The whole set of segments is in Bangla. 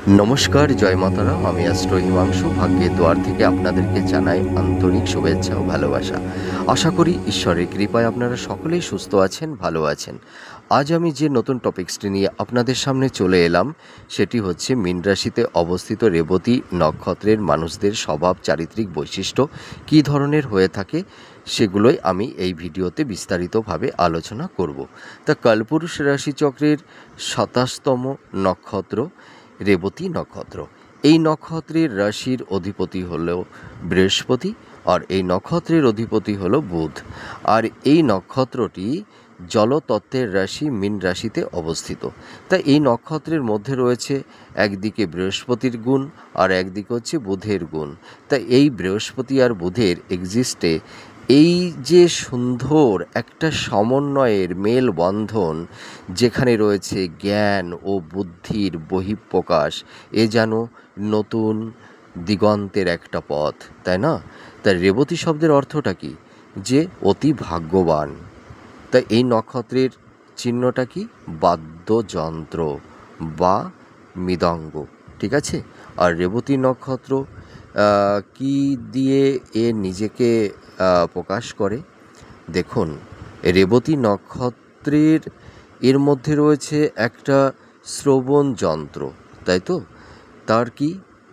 নমস্কার, জয় মাতারা। আমি অ্যাস্ট্রো হিমাংশু। ভাগ্যের দুয়ার থেকে আপনাদেরকে জানাই আন্তরিক শুভেচ্ছা ও ভালোবাসা। আশা করি ঈশ্বরের কৃপায় আপনারা সকলেই সুস্থ আছেন, ভালো আছেন। আজ আমি যে নতুন টপিকসটি নিয়ে আপনাদের সামনে চলে এলাম সেটি হচ্ছে মীন রাশিতে অবস্থিত রেবতী নক্ষত্রের মানুষদের স্বভাব চারিত্রিক বৈশিষ্ট্য কী ধরনের হয়ে থাকে সেগুলোই আমি এই ভিডিওতে বিস্তারিতভাবে আলোচনা করব। তা কালপুরুষ রাশিচক্রের ২৭তম নক্ষত্র রেবতী নক্ষত্র। এই নক্ষত্রের রাশির অধিপতি হল বৃহস্পতি, আর এই নক্ষত্রের অধিপতি হল বুধ। আর এই নক্ষত্রটি জলতত্ত্বের রাশি মীন রাশিতে অবস্থিত। তাই এই নক্ষত্রের মধ্যে রয়েছে একদিকে বৃহস্পতির গুণ আর একদিকে হচ্ছে বুধের গুণ। তাই এই বৃহস্পতি আর বুধের এক্সিস্টে এই যে সুন্দর একটা সমন্বয়ের মেলবন্ধন, যেখানে রয়েছে জ্ঞান ও বুদ্ধির বহিঃপ্রকাশ, এ যেন নতুন দিগন্তের একটা পথ, তাই না? তাই রেবতী শব্দের অর্থটা কি? যে অতি ভাগ্যবান। তাই এই নক্ষত্রের চিহ্নটা কি? বাদ্যযন্ত্র বা মৃদঙ্গ, ঠিক আছে? আর রেবতী নক্ষত্র কি দিয়ে এ নিজেকে প্রকাশ করে? দেখুন, রেবতী নক্ষত্রের এর মধ্যে রয়েছে একটা শ্রবণ যন্ত্র, তাই তো? তার কি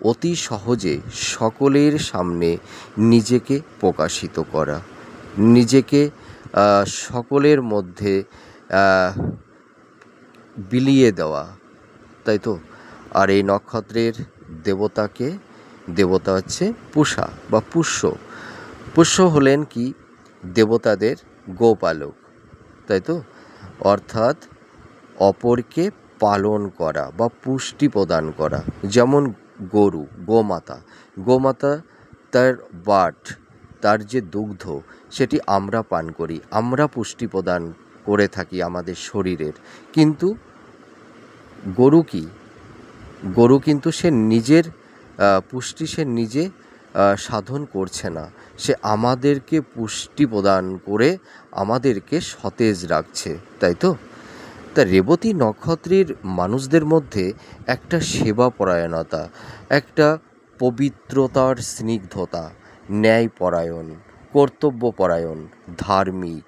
অতি সহজে সকলের সামনে নিজেকে প্রকাশিত করা, নিজেকে সকলের মধ্যে বিলিয়ে দেওয়া, তাই তো? আর এই নক্ষত্রের দেবতা হচ্ছে পূষা বা পুষ্য। পুষ্য হলেন কি? দেবতাদের গোপালক, তাই তো? অর্থাৎ অপরকে পালন করা বা পুষ্টি প্রদান করা। যেমন গরু, গোমাতা তার তার যে দুগ্ধ সেটি আমরা পান করি, আমরা পুষ্টি প্রদান করে থাকি আমাদের শরীরের। কিন্তু গরু কিন্তু সে নিজের পুষ্টি সে নিজে সাধন করছে না, সে আমাদেরকে পুষ্টি প্রদান করে আমাদেরকে সতেজ রাখছে, তাই তো? তা রেবতী নক্ষত্রের মানুষদের মধ্যে একটা সেবাপরায়ণতা, একটা পবিত্রতার স্নিগ্ধতা, ন্যায়পরায়ণ, কর্তব্যপরায়ণ, ধার্মিক,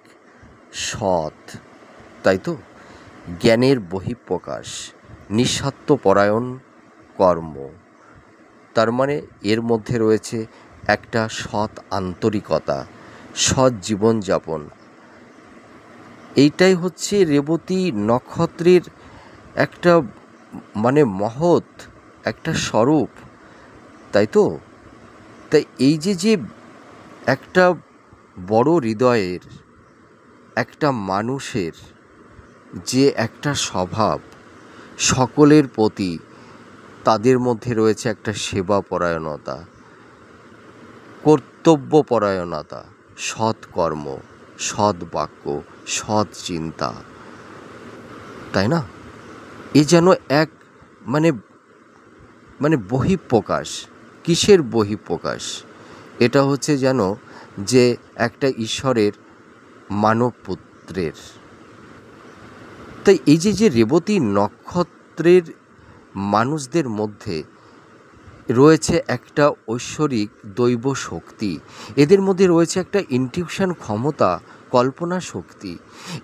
সৎ, তাই তো? জ্ঞানের বহিঃপ্রকাশ, নিঃস্বার্থপরায়ণ কর্ম। তার মানে এর মধ্যে রয়েছে একটা সৎ আন্তরিকতা, সৎ জীবনযাপন। এইটাই হচ্ছে রেবতী নক্ষত্রের একটা মহৎ একটা স্বরূপ, তাই তো? তাই এই যে একটা বড় হৃদয়ের একটা মানুষের যে একটা স্বভাব, সকলের প্রতি তাদের মধ্যে রয়েছে একটা সেবাপরায়ণতা, কর্তব্যপরায়ণতা, সৎকর্ম, সৎ বাক্য, সৎ চিন্তা, তাই না? এ যেন এক বহিঃপ্রকাশ। কিসের বহিঃপ্রকাশ? এটা হচ্ছে যেন যে একটা ঈশ্বরের মানব পুত্রের। তাই এই যে রেবতী নক্ষত্রের মানুষদের মধ্যে রয়েছে একটা ঐশ্বরিক দৈব শক্তি, এদের মধ্যে রয়েছে একটা ইনটিউশন ক্ষমতা, কল্পনা শক্তি।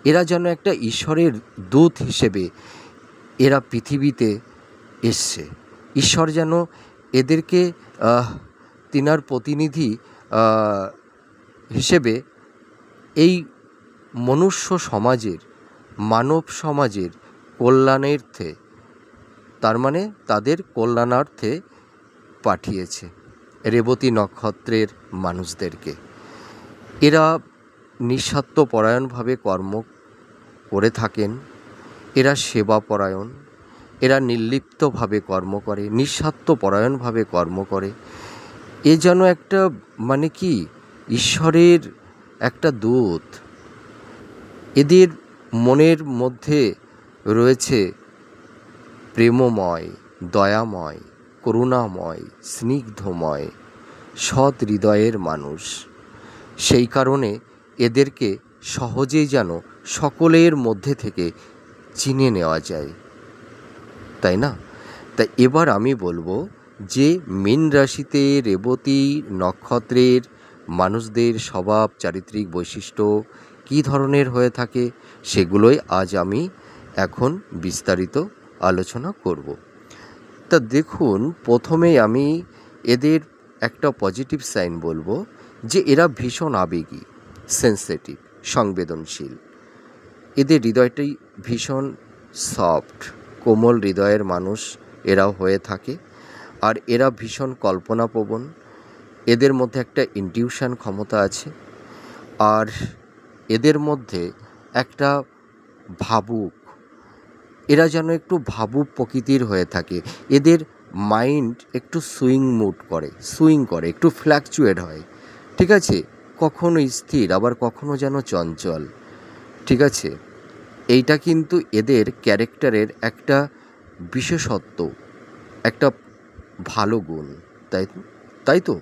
এরা যেন একটা ঈশ্বরের দূত হিসেবে এরা পৃথিবীতে এসছে। ঈশ্বর যেন এদেরকে তিনার প্রতিনিধি হিসেবে এই মনুষ্য সমাজের, মানব সমাজের কল্যাণার্থে, তার মানে তাদের কল্যাণার্থে পাঠিয়েছে রেবতী নক্ষত্রের মানুষদেরকে। এরা নিঃস্বার্থপরায়ণভাবে কর্ম করে থাকেন, এরা সেবাপরায়ণ, এরা নির্লিপ্তভাবে কর্ম করে, নিঃস্বার্থপরায়ণভাবে কর্ম করে। এ যেন একটা কি ঈশ্বরের একটা দূত। এদের মনের মধ্যে রয়েছে প্রেমময়, দয়াময়, করুণাময়, স্নিগ্ধময়, সৎ হৃদয়ের মানুষ। সেই কারণে এদেরকে সহজেই যেন সকলের মধ্যে থেকে চিনে নেওয়া যায়, তাই না? তা এবার আমি বলবো যে মীন রাশিতে রেবতী নক্ষত্রের মানুষদের স্বভাব চারিত্রিক বৈশিষ্ট্য কী ধরনের হয়ে থাকে সেগুলোই আজ আমি এখন বিস্তারিত আলোচনা করব। তা দেখুন, প্রথমেই আমি এদের একটা পজিটিভ সাইন বলবো যে এরা ভীষণ আবেগী, সেন্সিটিভ, সংবেদনশীল। এদের হৃদয়টাই ভীষণ সফট, কোমল হৃদয়ের মানুষ এরাও হয়ে থাকে। আর এরা ভীষণ কল্পনাপ্রবণ, এদের মধ্যে একটা ইনটিউশন ক্ষমতা আছে। আর এদের মধ্যে একটা ভাবুক, এরা যেন একটু ভাবুক প্রকৃতির হয়ে থাকে। এদের মাইন্ড একটু সুইং করে, একটু ফ্ল্যাকচুয়েট হয়, ঠিক আছে, কখনো স্থির আবার কখনো যেন চঞ্চল, ঠিক আছে। এইটা কিন্তু এদের ক্যারেক্টারের একটা বিশেষত্ব, একটা ভালো গুণ, তাই তো।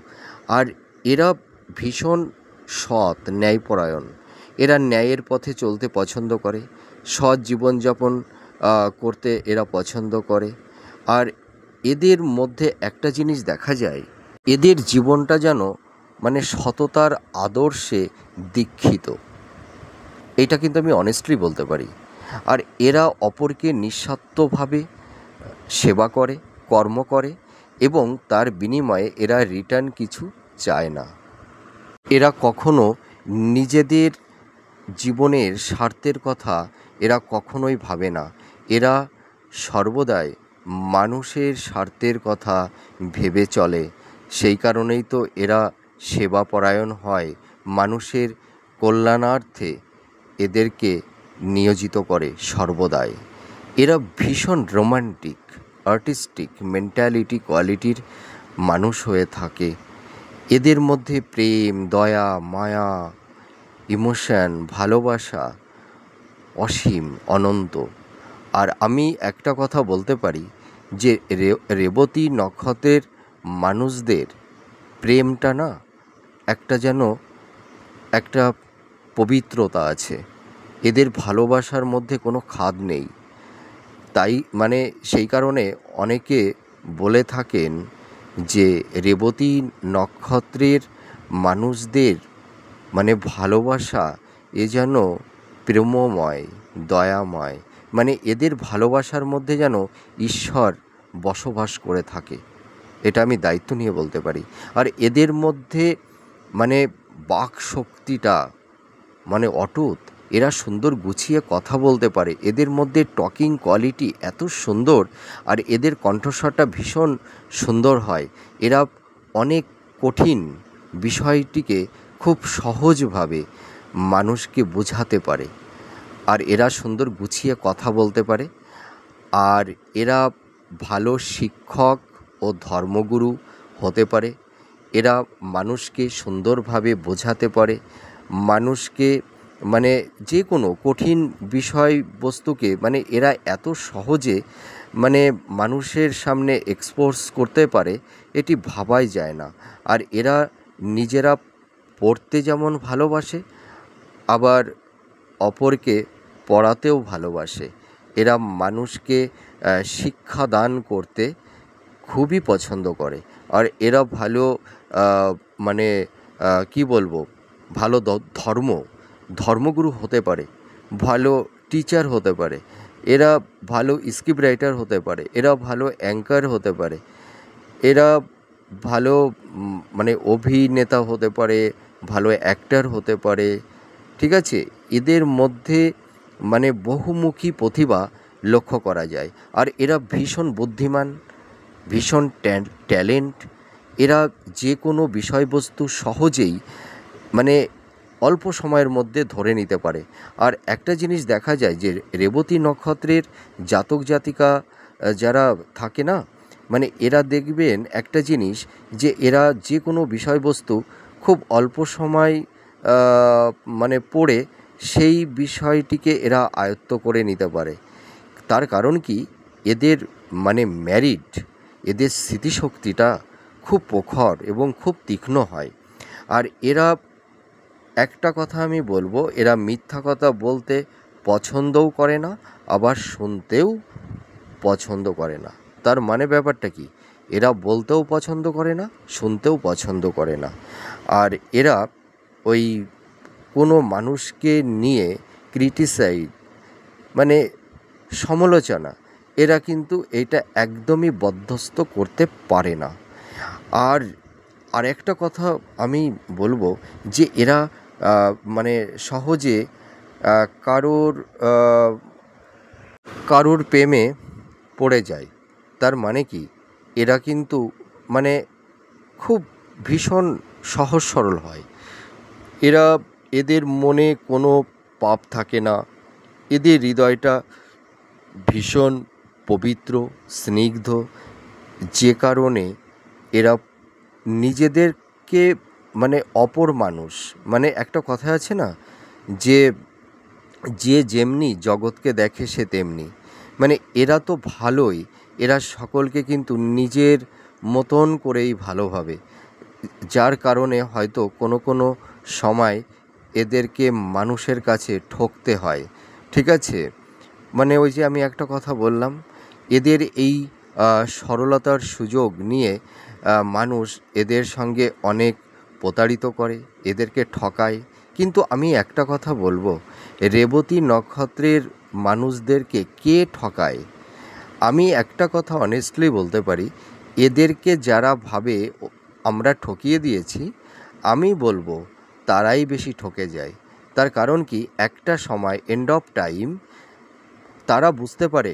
আর এরা ভীষণ সৎ, ন্যায়পরায়ণ। এরা ন্যায়ের পথে চলতে পছন্দ করে, সৎ জীবনযাপন করতে এরা পছন্দ করে। আর এদের মধ্যে একটা জিনিস দেখা যায়, এদের জীবনটা যেন মানে সততার আদর্শে দীক্ষিত। এইটা কিন্তু আমি অনেস্টলি বলতে পারি। আর এরা অপরকে নিঃস্বার্থভাবে সেবা করে, কর্ম করে এবং তার বিনিময়ে এরা রিটার্ন কিছু চায় না। এরা কখনো নিজেদের জীবনের স্বার্থের কথা এরা কখনোই ভাবে না। এরা সর্বদাই মানুষের স্বার্থের কথা ভেবে চলে। সেই কারণেই তো এরা সেবাপরায়ণ হয়, মানুষের কল্যাণার্থে এদেরকে নিয়োজিত করে সর্বদাই। এরা ভীষণ রোমান্টিক, আর্টিস্টিক মেন্টালিটি কোয়ালিটির মানুষ হয়ে থাকে। এদের মধ্যে প্রেম, দয়া, মায়া, ইমোশন, ভালোবাসা অসীম, অনন্ত। আর আমি একটা কথা বলতে পারি যে রেবতী নক্ষত্রের মানুষদের প্রেমটা না একটা যেন একটা পবিত্রতা আছে। এদের ভালোবাসার মধ্যে কোনো খাদ নেই। তাই মানে সেই কারণে অনেকে বলে থাকেন যে রেবতী নক্ষত্রের মানুষদের মানে ভালোবাসা এ যেন প্রেমময়, দয়াময়। মানে এদের ভালোবাসার মধ্যে যেন ঈশ্বর বসবাস করে থাকে, এটা আমি দায়িত্ব নিয়ে বলতে পারি। আর এদের মধ্যে মানে বাক শক্তিটা মানে অটুট। এরা সুন্দর গুছিয়ে কথা বলতে পারে, এদের মধ্যে টকিং কোয়ালিটি এত সুন্দর। আর এদের কণ্ঠস্বরটা ভীষণ সুন্দর হয়। এরা অনেক কঠিন বিষয়টিকে খুব সহজভাবে মানুষকে বোঝাতে পারে। আর এরা সুন্দর গুছিয়ে কথা বলতে পারে। আর এরা ভালো শিক্ষক ও ধর্মগুরু হতে পারে। এরা মানুষকে সুন্দরভাবে বোঝাতে পারে, মানুষকে মানে যে কোনো কঠিন বিষয়বস্তুকে মানে এরা এত সহজে মানে মানুষের সামনে এক্সপোজ করতে পারে, এটি ভাবাই যায় না। আর এরা নিজেরা পড়তে যেমন ভালোবাসে, আবার অপরকে পড়াতেও ভালোবাসে। এরা মানুষকে শিক্ষাদান করতে খুবই পছন্দ করে। আর এরা ভালো মানে কি বলবো, ভালো ধর্মগুরু হতে পারে, ভালো টিচার হতে পারে, এরা ভালো স্ক্রিপ্ট রাইটার হতে পারে, এরা ভালো অ্যাঙ্কার হতে পারে, এরা ভালো মানে অভিনেতা হতে পারে, ভালো অ্যাক্টর হতে পারে, ঠিক আছে। এদের মধ্যে মানে বহুমুখী প্রতিভা লক্ষ্য করা যায়। আর এরা ভীষণ বুদ্ধিমান, ভীষণ ট্যালেন্ট। এরা যে কোনো বিষয়বস্তু সহজেই মানে অল্প সময়ের মধ্যে ধরে নিতে পারে। আর একটা জিনিস দেখা যায় যে রেবতী নক্ষত্রের জাতক জাতিকা যারা থাকে না, মানে এরা দেখবেন একটা জিনিস যে এরা যে কোনো বিষয়বস্তু খুব অল্প সময় মানে পড়ে সেই বিষয়টিকে এরা আয়ত্ত করে নিতে পারে। তার কারণ কি, এদের মানে এদের স্মৃতিশক্তিটা খুব প্রখর এবং খুব তীক্ষ্ণ হয়। আর এরা একটা কথা আমি বলবো, এরা মিথ্যা কথা বলতে পছন্দও করে না, আবার শুনতেও পছন্দ করে না। তার মানে ব্যাপারটা কি, এরা বলতেও পছন্দ করে না, শুনতেও পছন্দ করে না। আর এরা ওই কোনো মানুষকে নিয়ে ক্রিটিসাইড, মানে সমালোচনা, এরা কিন্তু এটা একদমই বরদাস্ত করতে পারে না। আর আরেকটা কথা আমি বলবো যে এরা মানে সহজে কারোর কারোর প্রেমে পড়ে যায়। তার মানে কি, এরা কিন্তু মানে খুব ভীষণ সহজ সরল হয়। এরা, এদের মনে কোনো পাপ থাকে না, এদের হৃদয়টা ভীষণ পবিত্র, স্নিগ্ধ, যে কারণে এরা নিজেদেরকে, মানে অপর মানুষ, মানে একটা কথা আছে না যে যে যেমনি জগৎকে দেখে সে তেমনি, মানে এরা তো ভালোই, এরা সকলকে কিন্তু নিজের মতন করেই ভালোভাবে, যার কারণে হয়তো কোনো কোনো সময় এদেরকে মানুষের কাছে ঠকতে হয়। ঠিক আছে, মানে ওই যে আমি একটা কথা বললাম, এদের এই সরলতার সুযোগ নিয়ে মানুষ এদের সঙ্গে অনেক প্রতারিত করে, এদেরকে ঠকায়। কিন্তু আমি একটা কথা বলবো, রেবতী নক্ষত্রের মানুষদেরকে কে ঠকায়? আমি একটা কথা অনেস্টলি বলতে পারি, এদেরকে যারা ভাবে আমরা ঠকিয়ে দিয়েছি, আমি বলবো তারাই বেশি ঠকে যায়। তার কারণ কি, একটা সময় এন্ড অফ টাইম তারা বুঝতে পারে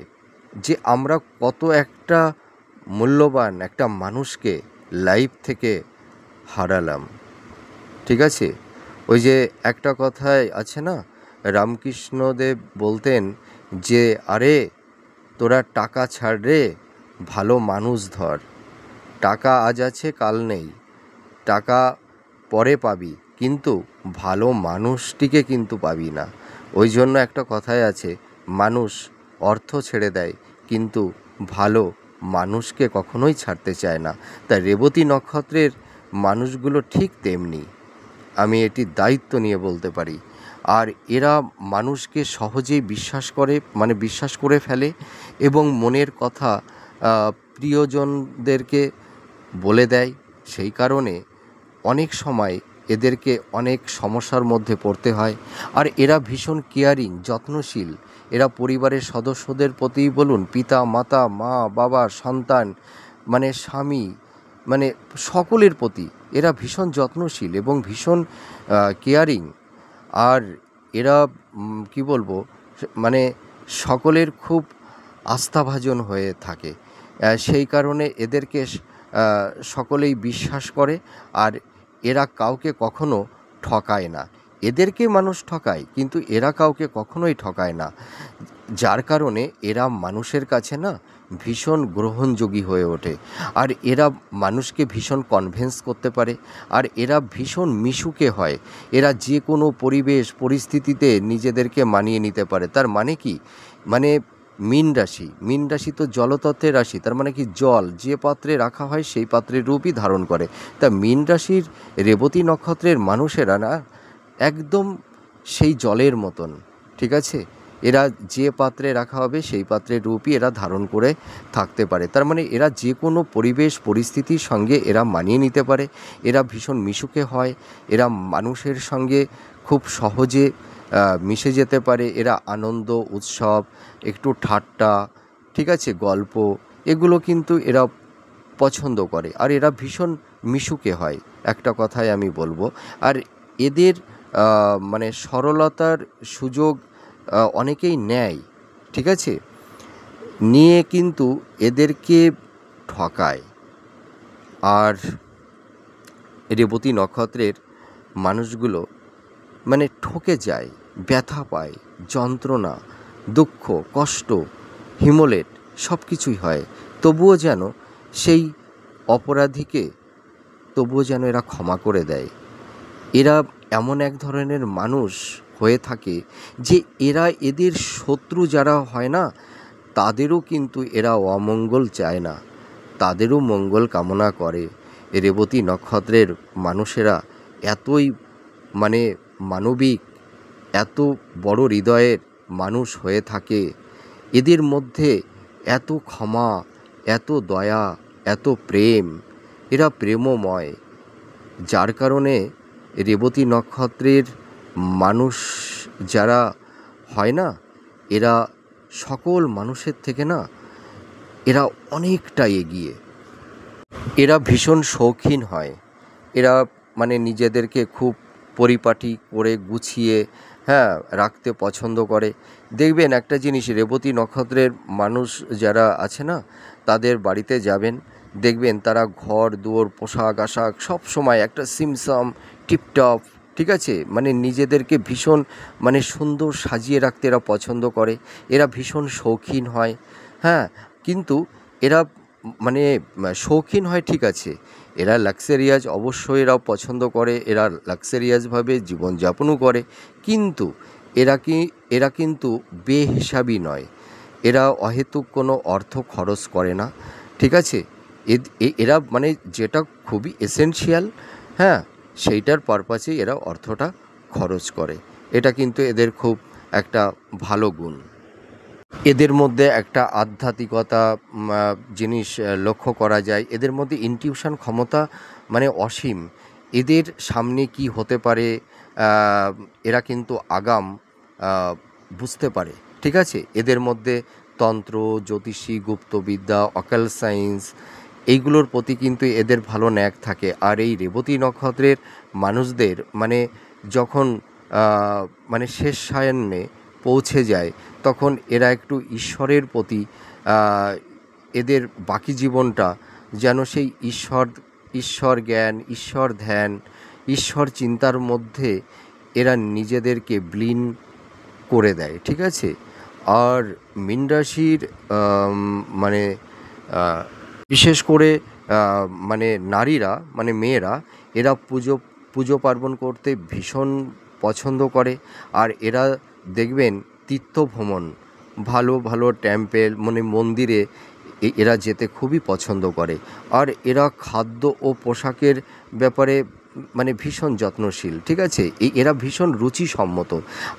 যে আমরা কত একটা মূল্যবান একটা মানুষকে লাইফ থেকে হারালাম। ঠিক আছে, ওই যে একটা কথায় আছে না, রামকৃষ্ণদেব বলতেন যে আরে তোরা টাকা ছাড় রে, ভালো মানুষ ধর। টাকা আজ আছে কাল নেই, টাকা পরে পাবি, কিন্তু ভালো মানুষটিকে কিন্তু পাবি না। ওই জন্য একটা কথাই আছে, মানুষ অর্থ ছেড়ে দেয় কিন্তু ভালো মানুষকে কখনোই ছাড়তে চায় না। তাই রেবতী নক্ষত্রের মানুষগুলো ঠিক তেমনি, আমি এটি দায়িত্ব নিয়ে বলতে পারি। আর এরা মানুষকে সহজেই বিশ্বাস করে, মানে বিশ্বাস করে ফেলে, এবং মনের কথা প্রিয়জনদেরকে বলে দেয়। সেই কারণে অনেক সময় এদেরকে অনেক সমস্যার মধ্যে পড়তে হয়। আর এরা ভীষণ কেয়ারিং, যত্নশীল। এরা পরিবারের সদস্যদের প্রতি বলুন, পিতা মাতা, মা বাবা, সন্তান, মানে স্বামী, মানে সকলের প্রতি এরা ভীষণ যত্নশীল এবং ভীষণ কেয়ারিং। আর এরা কি বলবো, মানে সকলের খুব আস্থাভাজন হয়ে থাকে। সেই কারণে এদেরকে সকলেই বিশ্বাস করে। আর এরা কাউকে কখনো ঠকায় না। এদেরকে মানুষ ঠকায় কিন্তু এরা কাউকে কখনোই ঠকায় না, যার কারণে এরা মানুষের কাছে না ভীষণ গ্রহণযোগী হয়ে ওঠে। আর এরা মানুষকে ভীষণ কনভিন্স করতে পারে। আর এরা ভীষণ মিশুকে হয়, এরা যে কোনো পরিবেশ পরিস্থিতিতে নিজেদেরকে মানিয়ে নিতে পারে। তার মানে কি, মানে মীন রাশি, মীন রাশি তো জলতত্ত্বের রাশি, তার মানে কি জল যে পাত্রে রাখা হয় সেই পাত্রের রূপই ধারণ করে। তা মীন রাশির রেবতী নক্ষত্রের মানুষেরা না একদম সেই জলের মতন। ঠিক আছে, এরা যে পাত্রে রাখা হবে সেই পাত্রের রূপই এরা ধারণ করে থাকতে পারে। তার মানে এরা যে কোনো পরিবেশ পরিস্থিতির সঙ্গে এরা মানিয়ে নিতে পারে। এরা ভীষণ মিশুকে হয়, এরা মানুষের সঙ্গে খুব সহজে মিশে যেতে পারে। এরা আনন্দ উৎসব, একটু ঠাট্টা, ঠিক আছে, গল্প, এগুলো কিন্তু এরা পছন্দ করে। আর এরা ভীষণ মিশুকে হয়, একটা কথাই আমি বলবো। আর এদের মানে সরলতার সুযোগ অনেকেই নেয়, ঠিক আছে, নিয়ে কিন্তু এদেরকে ঠকায়। আর রেবতী নক্ষত্রের মানুষগুলো মানে ঠকে যায়, ব্যথা পায়, যন্ত্রণা, দুঃখ, কষ্ট, হিমোলেট সব কিছুই হয়, তবুও যেন সেই অপরাধীকে তবুও যেন এরা ক্ষমা করে দেয়। এরা এমন এক ধরনের মানুষ হয়ে থাকে যে এরা এদের শত্রু যারা হয় না তাদেরও কিন্তু এরা অমঙ্গল চায় না, তাদেরও মঙ্গল কামনা করে। রেবতী নক্ষত্রের মানুষেরা এতই মানে মানবিক, এত বড় হৃদয়ের মানুষ হয়ে থাকে, এদের মধ্যে এত ক্ষমা, এত দয়া, এত প্রেম, এরা প্রেমময়, যার কারণে রেবতী নক্ষত্রের মানুষ যারা হয় না, এরা সকল মানুষের থেকে না এরা অনেকটা এগিয়ে। এরা ভীষণ শৌখিন হয়। এরা মানে নিজেদেরকে খুব পরিপাটি করে গুছিয়ে রাখতে পছন্দ করে। দেখবেন একটা জিনিস, রেবতী নক্ষত্রের মানুষ যারা আছে না, তাদের বাড়িতে যাবেন, দেখবেন তারা ঘর দুয়ার পোশাক আশাক সব সময় একটা সিমসাম টিপটপ, ঠিক আছে, মানে নিজেদেরকে ভীষণ মানে সুন্দর সাজিয়ে রাখতে এরা পছন্দ করে। এরা ভীষণ শৌখিন হয়। কিন্তু এরা মানে শৌখিন হয় ঠিক আছে, এরা লাক্সারিয়াস অবশ্যই এরাও পছন্দ করে, এরা লাক্সারিয়াসভাবে জীবনযাপনও করে, কিন্তু এরা কিন্তু বেহিসাবি নয়। এরা অহেতুক কোনো অর্থ খরচ করে না, ঠিক আছে। এরা মানে যেটা খুবই এসেনশিয়াল, সেইটার পারপাসেই এরা অর্থটা খরচ করে। এটা কিন্তু এদের খুব একটা ভালো গুণ। এদের মধ্যে একটা আধ্যাত্মিকতা জিনিস লক্ষ্য করা যায়। এদের মধ্যে ইনটিউশন ক্ষমতা মানে অসীম। এদের সামনে কি হতে পারে এরা কিন্তু আগাম বুঝতে পারে, ঠিক আছে। এদের মধ্যে তন্ত্র, জ্যোতিষী, গুপ্তবিদ্যা, অকাল্ট সায়েন্স এইগুলোর প্রতি কিন্তু এদের ভালো ন্যাক থাকে। আর এই রেবতী নক্ষত্রের মানুষদের মানে যখন মানে শেষ সায়ান্নে পৌঁছে যায়, তখন এরা একটু ঈশ্বরের প্রতি এদের বাকি জীবনটা যেন সেই ঈশ্বর জ্ঞান, ঈশ্বর ধ্যান, ঈশ্বর চিন্তার মধ্যে এরা নিজেদেরকে বিলীন করে দেয়, ঠিক আছে। আর মীন রাশির মানে বিশেষ করে মানে নারীরা, মানে মেয়েরা, এরা পুজো পার্বণ করতে ভীষণ পছন্দ করে। আর এরা দেখবেন তীর্থ ভ্রমণ, ভালো ভালো টেম্পেল মানে মন্দিরে এরা যেতে খুবই পছন্দ করে। আর এরা খাদ্য ও পোশাকের ব্যাপারে মানে ভীষণ যত্নশীল, ঠিক আছে। এরা ভীষণ রুচিসম্মত।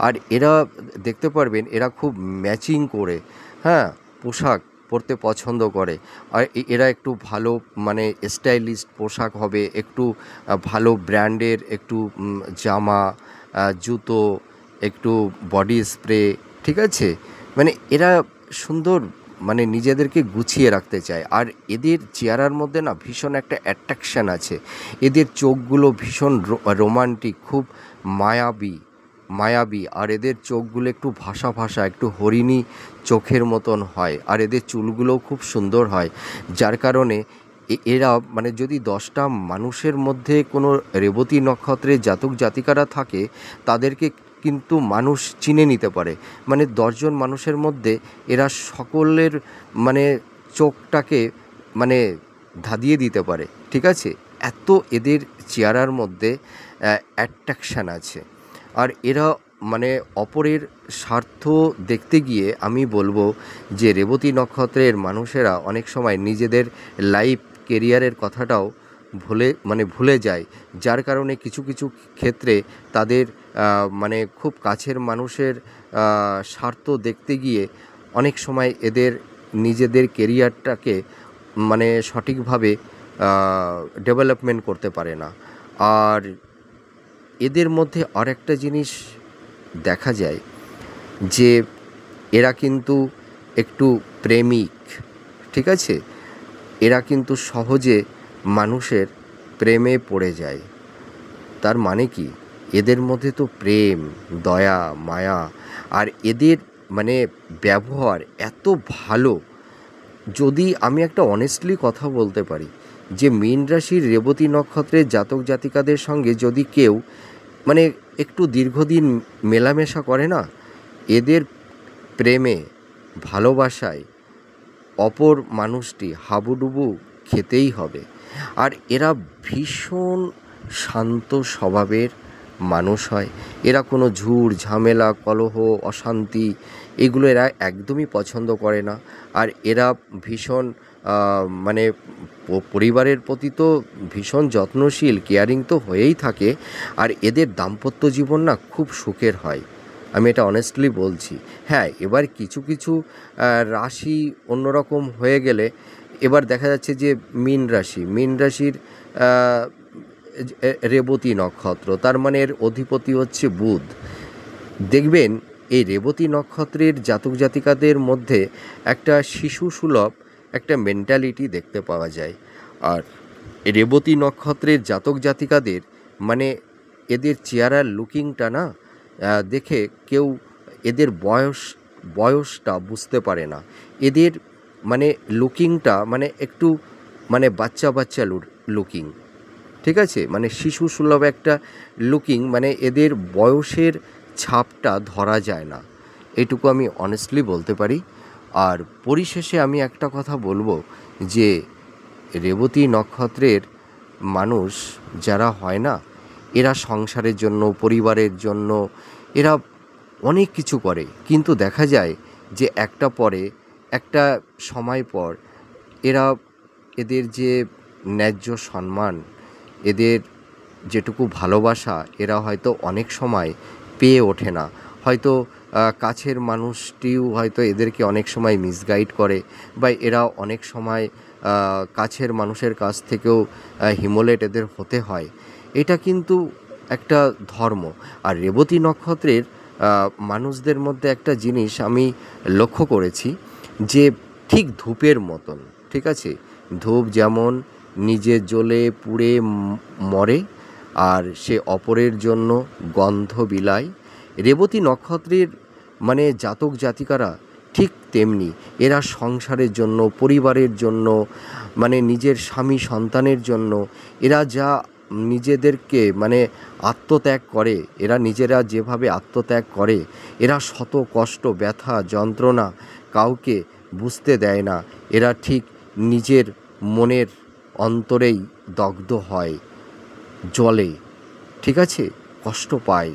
আর এরা দেখতে পারবেন এরা খুব ম্যাচিং করে পোশাক পরতে পছন্দ করে। আর এরা একটু ভালো মানে স্টাইলিশ পোশাক হবে, একটু ভালো ব্র্যান্ডের একটু জামা, জুতো, একটু বডি স্প্রে, ঠিক আছে। মানে এরা সুন্দর মানে নিজেদেরকে গুছিয়ে রাখতে চায়। আর এদের চেহারার মধ্যে না ভীষণ একটা অ্যাট্রাকশান আছে। এদের চোখগুলো ভীষণ রোমান্টিক, খুব মায়াবী। আর এদের চোখগুলো একটু ভাসা, একটু হরিণী চোখের মতন হয়। আর এদের চুলগুলোও খুব সুন্দর হয়, যার কারণে এরা মানে যদি 10টা মানুষের মধ্যে কোনো রেবতী নক্ষত্রের জাতক জাতিকারা থাকে, তাদেরকে কিন্তু মানুষ চিনে নিতে পারে। মানে 10 জন মানুষের মধ্যে এরা সকলের মানে চোখটাকে মানে ধাঁধিয়ে দিতে পারে, ঠিক আছে। এত এদের চেহারার মধ্যে অ্যাট্রাকশান আছে। আর এরা মানে অপরের স্বার্থ দেখতে গিয়ে আমি বলবো যে রেবতী নক্ষত্রের মানুষেরা অনেক সময় নিজেদের লাইফ কেরিয়ারের কথাটাও ভুলে যায়, যার কারণে কিছু ক্ষেত্রে তাদের মানে খুব কাছের মানুষের স্বার্থ দেখতে গিয়ে অনেক সময় এদের নিজেদের কেরিয়ারটাকে মানে সঠিকভাবে ডেভেলপমেন্ট করতে পারে না। আর এদের মধ্যে আরেকটা জিনিস দেখা যায় যে এরা কিন্তু একটু প্রেমিক, ঠিক আছে। এরা কিন্তু সহজে মানুষের প্রেমে পড়ে যায়। তার মানে কি, এদের মধ্যে তো প্রেম, দয়া, মায়া, আর এদের মানে ব্যবহার এত ভালো। যদি আমি একটা অনেস্টলি কথা বলতে পারি যে মীন রাশির রেবতী নক্ষত্রের জাতক জাতিকাদের সঙ্গে যদি কেউ মানে একটু দীর্ঘদিন মেলামেশা করে না, এদের প্রেমে ভালোবাসায় অপর মানুষটি হাবুডুবু খেতেই হবে। আর এরা ভীষণ শান্ত স্বভাবের মানুষ হয়। এরা কোনো ঝুট ঝামেলা, কলহ, অশান্তি এগুলো এরা একদমই পছন্দ করে না। আর এরা ভীষণ মানে পরিবারের প্রতি তো ভীষণ যত্নশীল, কেয়ারিং তো হয়েই থাকে। আর এদের দাম্পত্য জীবন না খুব সুখের হয়, আমি এটা অনেস্টলি বলছি। এবার কিছু রাশি অন্যরকম হয়ে গেলে এবার দেখা যাচ্ছে যে মীন রাশির রেবতী নক্ষত্র, তার মানে এর অধিপতি হচ্ছে বুধ। দেখবেন এই রেবতী নক্ষত্রের জাতক জাতিকাদের মধ্যে একটা শিশু সুলভ একটা মেন্টালিটি দেখতে পাওয়া যায়। আর রেবতী নক্ষত্রের জাতক জাতিকাদের মানে এদের চেহারার লুকিংটা না দেখে কেউ এদের বয়সটা বুঝতে পারে না। এদের মানে লুকিংটা মানে একটু মানে বাচ্চা বাচ্চা লুকিং, ঠিক আছে, মানে শিশু সুলভ একটা লুকিং, মানে এদের বয়সের ছাপটা ধরা যায় না, এইটুকু আমি অনেস্টলি বলতে পারি। আর পরিশেষে আমি একটা কথা বলবো যে রেবতী নক্ষত্রের মানুষ যারা হয় না, এরা সংসারের জন্য, পরিবারের জন্য এরা অনেক কিছু করে, কিন্তু দেখা যায় যে একটা সময় পর এরা এদের যে ন্যায্য সম্মান, এদের যেটুকু ভালোবাসা এরা হয়তো অনেক সময় পেয়ে ওঠে না। হয়তো কাছের মানুষটিও হয়তো এদেরকে অনেক সময় মিসগাইড করে, বা এরা অনেক সময় কাছের মানুষের কাছ থেকেও হিমোলেট এদের হতে হয়। এটা কিন্তু একটা ধর্ম। আর রেবতী নক্ষত্রের মানুষদের মধ্যে একটা জিনিস আমি লক্ষ্য করেছি যে ঠিক ধূপের মতন, ঠিক আছে, ধূপ যেমন নিজে জ্বলে পুড়ে মরে আর সে অপরের জন্য গন্ধ বিলায়, রেবতী নক্ষত্রের মানে জাতক জাতিকারা ঠিক তেমনি। এরা সংসারের জন্য, পরিবারের জন্য, মানে নিজের স্বামী সন্তানের জন্য এরা যা নিজেদেরকে মানে আত্মত্যাগ করে, এরা নিজেরা যেভাবে আত্মত্যাগ করে, এরা শত কষ্ট, ব্যথা, যন্ত্রণা কাউকে বুঝতে দেয় না। এরা ঠিক নিজের মনের অন্তরেই দগ্ধ হয়, জ্বলে, ঠিক আছে, কষ্ট পায়,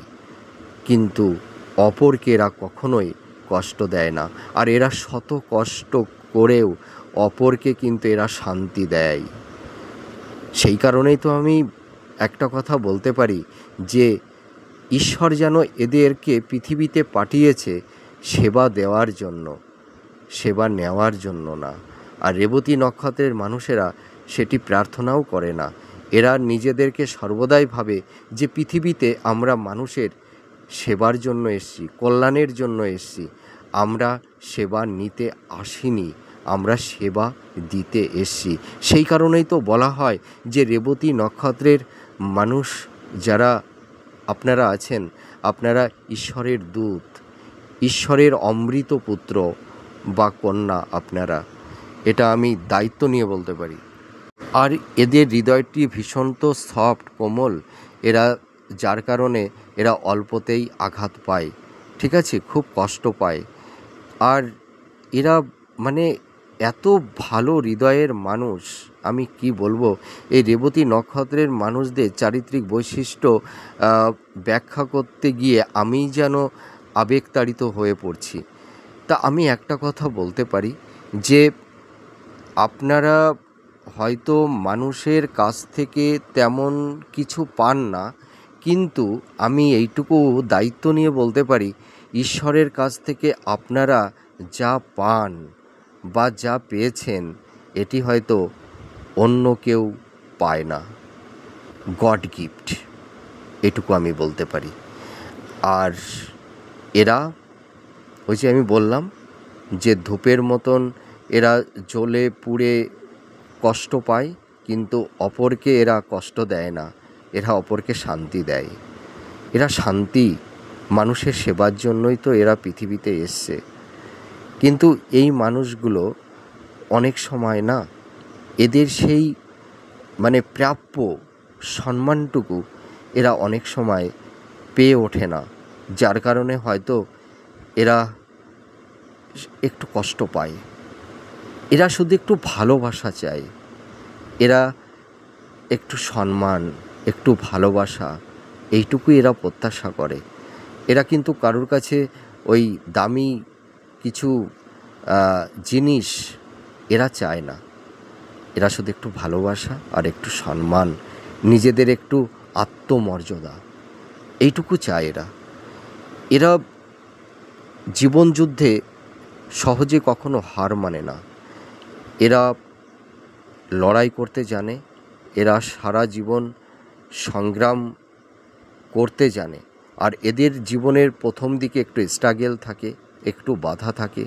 কিন্তু অপরকে এরা কখনোই কষ্ট দেয় না। আর এরা শত কষ্ট করেও অপরকে কিন্তু এরা শান্তি দেয়। সেই কারণেই তো আমি একটা কথা বলতে পারি যে ঈশ্বর যেন এদেরকে পৃথিবীতে পাঠিয়েছে সেবা দেওয়ার জন্য, সেবা নেওয়ার জন্য না। আর রেবতী নক্ষত্রের মানুষেরা সেটি প্রার্থনাও করে না। এরা নিজেদেরকে সর্বদাই ভাবে যে পৃথিবীতে আমরা মানুষের সেবার জন্য এসেছি, কল্যাণের জন্য এসেছি, আমরা সেবা নিতে আসিনি, আমরা সেবা দিতে এসেছি। সেই কারণেই তো বলা হয় যে রেবতী নক্ষত্রের মানুষ যারা আপনারা আছেন, আপনারা ঈশ্বরের দূত, ঈশ্বরের অমৃত পুত্র বা কন্যা আপনারা, এটা আমি দায়িত্ব নিয়ে বলতে পারি। আর এদের হৃদয়টি ভীষণ তো সফট, কোমল, এরা যার কারণে এরা অল্পতেই আঘাত পায়, ঠিক আছে, খুব কষ্ট পায়। আর এরা মানে এত ভালো হৃদয়ের মানুষ, আমি কি বলবো, এই রেবতী নক্ষত্রের মানুষদের চারিত্রিক বৈশিষ্ট্য ব্যাখ্যা করতে গিয়ে আমি যেন আবেগতাড়িত হয়ে পড়ছি। তা আমি একটা কথা বলতে পারি যে আপনারা হয়তো মানুষের কাছ থেকে তেমন কিছু পান না, কিন্তু আমি এইটুকু দায়িত্ব নিয়ে বলতে পারি ঈশ্বরের কাছ থেকে আপনারা যা পান বা যা পেয়েছেন এটি হয়তো অন্য কেউ পায় না, গড গিফট, এটুকু আমি বলতে পারি। আর এরা ওই যে আমি বললাম যে ধূপের মতন এরা জ্বলে পুড়ে কষ্ট পায়, কিন্তু অপরকে এরা কষ্ট দেয় না, এরা অপরকে শান্তি দেয়। এরা শান্তি, মানুষের সেবার জন্যই তো এরা পৃথিবীতে এসছে। কিন্তু এই মানুষগুলো অনেক সময় না এদের সেই মানে প্রাপ্য সম্মানটুকু এরা অনেক সময় পেয়ে ওঠে না, যার কারণে হয়তো এরা একটু কষ্ট পায়। এরা শুধু একটু ভালোবাসা চায়, এরা একটু সম্মান, একটু ভালোবাসা, এইটুকুই এরা প্রত্যাশা করে। এরা কিন্তু কারোর কাছে ওই দামি কিছু জিনিস এরা চায় না। এরা শুধু একটু ভালোবাসা আর একটু সম্মান, নিজেদের একটু আত্মমর্যাদা, এইটুকু চায় এরা। এরা জীবনযুদ্ধে সহজে কখনো হার মানে না। এরা লড়াই করতে জানে, এরা সারা জীবন সংগ্রাম করতে জানে। আর এদের জীবনের প্রথম দিকে একটু স্ট্রাগল থাকে, একটু বাধা থাকে,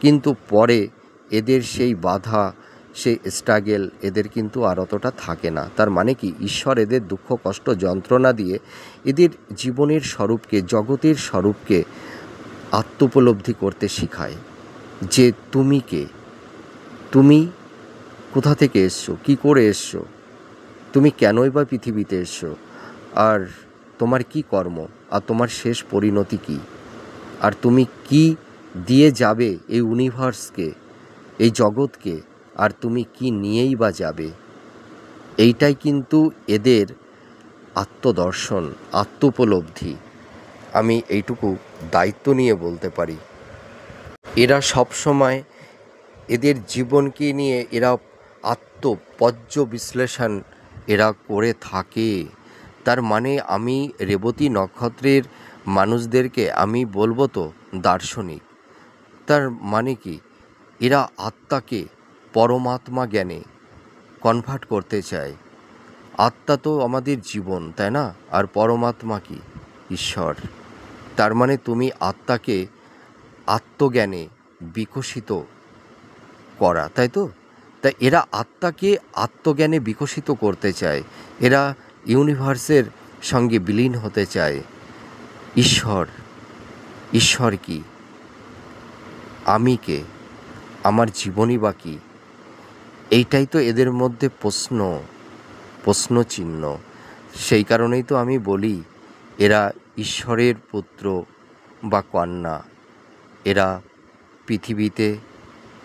কিন্তু পরে এদের সেই বাধা, সেই স্ট্রাগল এদের কিন্তু আর অতটা থাকে না। তার মানে কি, ঈশ্বর এদের দুঃখ কষ্ট যন্ত্রণা দিয়ে এদের জীবনের স্বরূপকে, জগতের স্বরূপকে আত্মোপলব্ধি করতে শেখায়। যে তুমি কে, তুমি কোথা থেকে এসছো, কী করে এসছো, তুমি কেনই বা পৃথিবীতে এসছো, আর তোমার কি কর্ম, আর তোমার শেষ পরিণতি কী, আর তুমি কি দিয়ে যাবে এই ইউনিভার্সকে, এই জগৎকে, আর তুমি কি নিয়েই বা যাবে। এইটাই কিন্তু এদের আত্মদর্শন, আত্মোপলব্ধি। আমি এইটুকু দায়িত্ব নিয়ে বলতে পারি। এরা সবসময় এদের জীবনকে নিয়ে এরা আত্মপর্যবেক্ষণ এরা করে থাকে। তার মানে আমি রেবতী নক্ষত্রের মানুষদেরকে আমি বলবো তো দার্শনিক। তার মানে কি, এরা আত্মাকে পরমাত্মা জ্ঞানে কনভার্ট করতে চায়। আত্মা তো আমাদের জীবন, তাই না? আর পরমাত্মা কি? ঈশ্বর। তার মানে তুমি আত্মাকে আত্মজ্ঞানে বিকশিত করা, তাই তো? তাই এরা আত্মাকে আত্মজ্ঞানে বিকশিত করতে চায়, এরা ইউনিভার্সের সঙ্গে বিলীন হতে চায়। ঈশ্বর, ঈশ্বর কি? আমি কে? আমার জীবনই বা কী? এইটাই তো এদের মধ্যে প্রশ্ন চিহ্ন। সেই কারণেই তো আমি বলি, এরা ঈশ্বরের পুত্র বা কন্যা। এরা পৃথিবীতে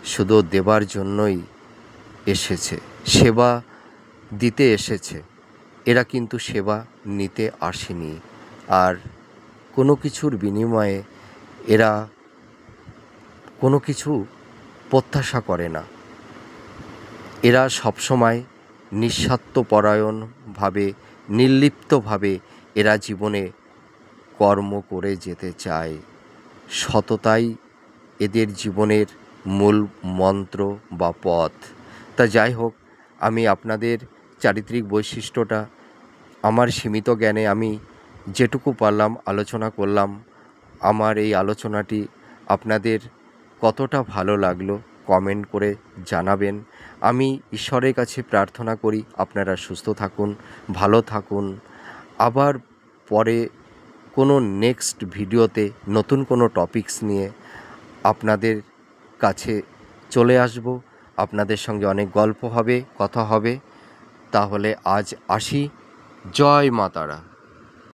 শুধু দেবার জন্যই এসেছে, সেবা দিতে এসেছে। এরা কিন্তু সেবা নিতে আসেনি। আর কোনো কিছুর বিনিময়ে এরা কোনো কিছু প্রত্যাশা করে না। এরা সবসময় নিঃস্বার্থপরায়ণভাবে, নির্লিপ্তভাবে এরা জীবনে কর্ম করে যেতে চায়। সততাই এদের জীবনের মূল মন্ত্র বা পথ। তা যাই হোক, আমি আপনাদের চারিত্রিক বৈশিষ্ট্যটা আমার সীমিত জ্ঞানে আমি যেটুকু পারলাম আলোচনা করলাম। আমার এই আলোচনাটি আপনাদের কতটা ভালো লাগলো কমেন্ট করে জানাবেন। আমি ঈশ্বরের কাছে প্রার্থনা করি আপনারা সুস্থ থাকুন, ভালো থাকুন। আবার পরে কোনো নেক্সট ভিডিওতে নতুন কোনো টপিকস নিয়ে আপনাদের কাছে চলে আসব। আপনাদের সঙ্গে অনেক গল্প হবে, কথা হবে। তাহলে আজ আসি। জয় মা তারা।